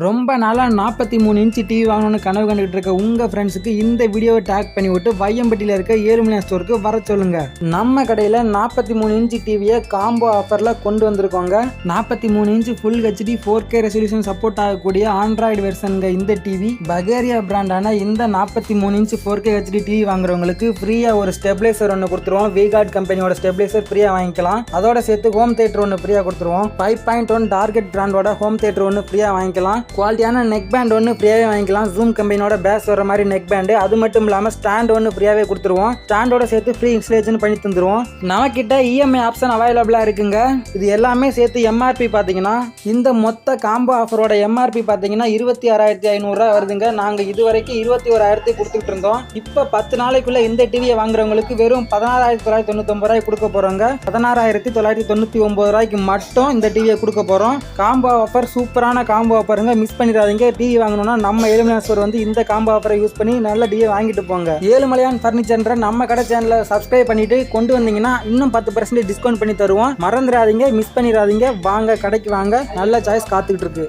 ரொம்ப நாளாக 43 inch TV வாங்கணும்னு கனவு கண்டுகிட்டு இருக்க உங்கள் ஃப்ரெண்ட்ஸுக்கு இந்த வீடியோவை டேக் பண்ணி விட்டு வையம்பட்டியில் இருக்க ஏழுமலையான் ஸ்டோருக்கு வர சொல்லுங்க. நம்ம கடையில் 43 இன்ச்சு டிவியை காம்போ ஆஃபரில் கொண்டு வந்திருக்கோங்க. 43 inch full HD 4K resolution support ஆகக்கூடிய ஆண்ட்ராய்டு வெர்ஷனுங்க. இந்த டிவி பகேரியா பிராண்டான இந்த 43 இன்ச்சு 4K ஹெச்டி டிவி வாங்குறவங்களுக்கு ஃப்ரீயாக ஒரு ஸ்டெபிலைசர் ஒன்று கொடுத்துருவோம். விகார்ட் கம்பெனியோட ஸ்டெபிலைசர் ஃப்ரீயாக வாங்கிக்கலாம். அதோட சேர்த்து ஹோம் தியேட்டர் ஒன்று ஃப்ரீயாக கொடுத்துருவோம். 5.1 டார்கெட் பிராண்டோட ஹோம் தியேட்டர் ஒன்று ஃப்ரீயாக வாங்கிக்கலாம். குவாலிட்டியான நெக் பேண்ட் ஒன்று ஃப்ரீயாகவே வாங்கிக்கலாம். ஜூம் கம்பெனியோட பேஸ் வர மாதிரி நெக் பேண்டு. அது மட்டும் இல்லாமல் ஸ்டாண்ட் ஒன்று ஃப்ரீயாகவே கொடுத்துருவோம். ஸ்டாண்டோட சேர்த்து ஃப்ரீ இன்ஸ்டலேஷன் பண்ணி தந்துருவோம். நம்மக்கிட்ட இஎம்ஐ ஆப்ஷன் அவைலபிளாக இருக்குங்க. இது எல்லாமே சேர்த்து எம்ஆர்பி பார்த்தீங்கன்னா இந்த மொத்த காம்போ ஆஃபரோட எம்ஆர்பி பார்த்தீங்கன்னா 26,500 வருதுங்க. நாங்கள் இது வரைக்கும் 21,000 கொடுத்துட்டு இருந்தோம். இப்போ 10 நாளைக்குள்ள இந்த டிவியை வாங்குறவங்களுக்கு வெறும் 16,999 கொடுக்க போகிறோங்க. 16,999 மட்டும் இந்த டிவியை கொடுக்க போகிறோம். காம்போ ஆஃபர் சூப்பரான காம்போ ஆஃபருங்க. மிஸ் பண்ணிடாதீங்க. டிவி வாங்கணும்னா நம்ம ஏழுமலையான் ஸ்டோர் வந்து இந்த காம்போ ஆஃபரை யூஸ் பண்ணி நல்ல டிவியை வாங்கிட்டு போங்க. ஏழுமலையான் ஃபர்னிச்சர்ன்ற நம்ம கடை சேனலை சப்ஸ்கிரைப் பண்ணிட்டு கொண்டு வந்தீங்கன்னா இன்னும் 10% டிஸ்கவுண்ட் பண்ணி தருவோம். மறந்துடாதீங்க, மிஸ் பண்ணிடாதீங்க. வாங்க, கடைக்கு வாங்க. நல்ல சாய்ஸ் காத்துக்கிட்டு இருக்கு.